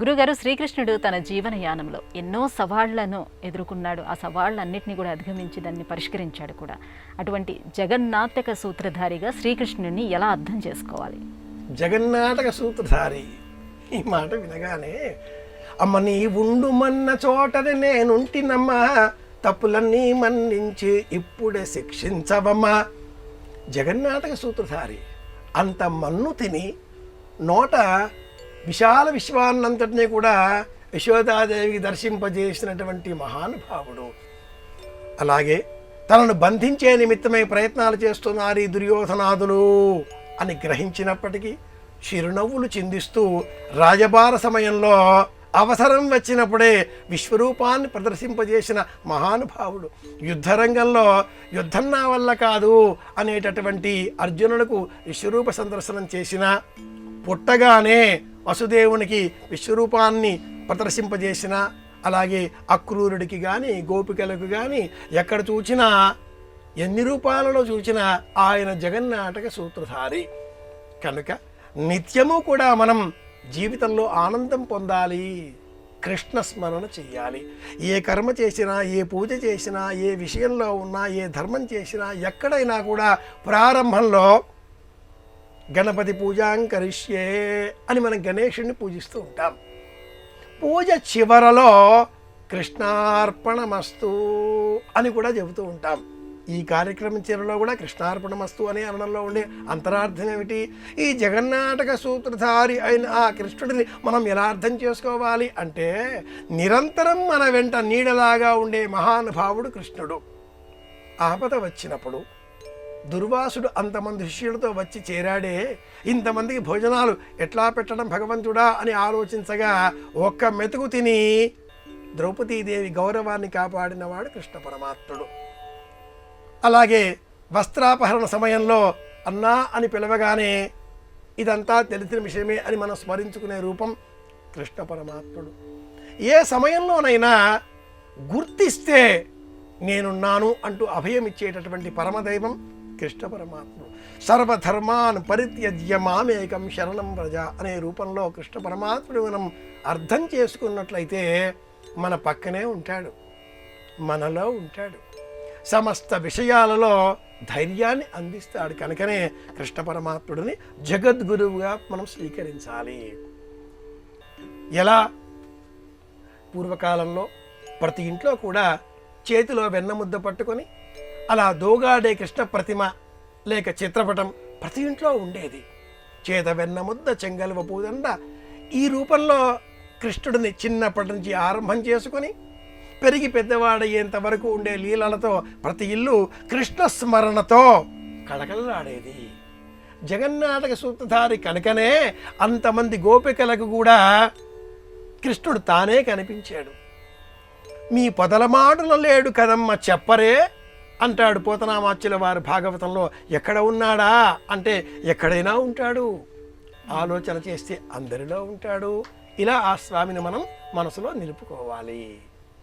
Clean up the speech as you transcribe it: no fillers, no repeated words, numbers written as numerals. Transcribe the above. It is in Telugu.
గురుగారు శ్రీకృష్ణుడు తన జీవనయానంలో ఎన్నో సవాళ్లను ఎదుర్కొన్నాడు. ఆ సవాళ్లన్నింటినీ కూడా అధిగమించి దాన్ని పరిష్కరించాడు కూడా. అటువంటి జగన్నాటక సూత్రధారిగా శ్రీకృష్ణుడిని ఎలా అర్థం చేసుకోవాలి? జగన్నాటక సూత్రధారి ఈ మాట వినగానే, అమ్మ నీ ఉండుమన్న చోటనే నేనుంటినమ్మా, తప్పులన్నీ మన్నించి ఇప్పుడే శిక్షించవమ్మా. జగన్నాటక సూత్రధారి అంత మన్ను తిని నోట విశాల విశ్వాన్నంతటినీ కూడా యశోదాదేవికి దర్శింపజేసినటువంటి మహానుభావుడు. అలాగే తనను బంధించే నిమిత్తమై ప్రయత్నాలు చేస్తున్నారు ఈ దుర్యోధనాదులు అని గ్రహించినప్పటికీ చిరునవ్వులు చిందిస్తూ రాజభార సమయంలో అవసరం వచ్చినప్పుడే విశ్వరూపాన్ని ప్రదర్శింపజేసిన మహానుభావుడు. యుద్ధరంగంలో యుద్ధం నా వల్ల కాదు అనేటటువంటి అర్జునులకు విశ్వరూప సందర్శనం చేసిన, పుట్టగానే వసుదేవునికి విశ్వరూపాన్ని ప్రదర్శింపజేసిన, అలాగే అక్రూరుడికి కానీ గోపికలకు కానీ ఎక్కడ చూచినా ఎన్ని రూపాలలో చూచినా ఆయన జగన్నాటక సూత్రధారి. కనుక నిత్యము కూడా మనం జీవితంలో ఆనందం పొందాలి, కృష్ణ స్మరణ చెయ్యాలి. ఏ కర్మ చేసినా, ఏ పూజ చేసినా, ఏ విషయంలో ఉన్నా, ఏ ధర్మం చేసినా, ఎక్కడైనా కూడా ప్రారంభంలో గణపతి పూజాంకరిష్యే అని మనం గణేశుడిని పూజిస్తూ ఉంటాం. పూజ చివరలో కృష్ణార్పణమస్తు అని కూడా చెబుతూ ఉంటాం. ఈ కార్యక్రమం చివరలో కూడా కృష్ణార్పణమస్తు అనే అనడంలో ఉండే అంతరార్థం ఏమిటి? ఈ జగన్నాటక సూత్రధారి అయిన ఆ కృష్ణుడిని మనం ఎలా అర్థం చేసుకోవాలి అంటే, నిరంతరం మన వెంట నీడలాగా ఉండే మహానుభావుడు కృష్ణుడు. ఆపద వచ్చినప్పుడు దుర్వాసుడు అంతమంది శిష్యులతో వచ్చి చేరాడే, ఇంతమందికి భోజనాలు ఎట్లా పెట్టడం భగవంతుడా అని ఆలోచించగా ఒక్క మెతుకు తిని ద్రౌపదీదేవి గౌరవాన్ని కాపాడినవాడు కృష్ణ పరమాత్ముడు. అలాగే వస్త్రాపహరణ సమయంలో అన్నా అని పిలవగానే ఇదంతా తెలిసిన విషయమే అని మనం స్మరించుకునే రూపం కృష్ణ పరమాత్ముడు. ఏ సమయంలోనైనా గుర్తిస్తే నేనున్నాను అంటూ అభయం ఇచ్చేటటువంటి పరమదైవం కృష్ణ పరమాత్ముడు. సర్వధర్మాన్ పరిత్యజ్య మామేకం శరణం వ్రజ అనే రూపంలో కృష్ణ పరమాత్ముడు మనం అర్థం చేసుకున్నట్లయితే మన పక్కనే ఉంటాడు, మనలో ఉంటాడు, సమస్త విషయాలలో ధైర్యాన్ని అందిస్తాడు. కనుకనే కృష్ణ పరమాత్ముడిని జగద్గురువుగా మనం స్వీకరించాలి. ఎలా? పూర్వకాలంలో ప్రతి ఇంట్లో కూడా చేతిలో వెన్నముద్ద పట్టుకొని అలా దోగాడే కృష్ణ ప్రతిమ లేక చిత్రపటం ప్రతి ఇంట్లో ఉండేది. చేత వెన్నముద్ద చెంగల్వ పూదండ ఈ రూపంలో కృష్ణుడిని చిన్నప్పటి నుంచి ఆరంభం చేసుకొని పెరిగి పెద్దవాడయ్యేంత వరకు ఉండే లీలలతో ప్రతి ఇల్లు కృష్ణ స్మరణతో కళకళలాడేది. జగన్నాటక సూత్రధారి కనుకనే అంతమంది గోపికలకు కూడా కృష్ణుడు తానే కనిపించాడు. మీ పొదలమాడుల లేడు కదమ్మ చెప్పరే అంటాడు పోతనామాచ్యుల వారు భాగవతంలో. ఎక్కడ ఉన్నాడా అంటే ఎక్కడైనా ఉంటాడు, ఆలోచన చేస్తే అందరిలో ఉంటాడు. ఇలా ఆ స్వామిని మనం మనసులో నిలుపుకోవాలి.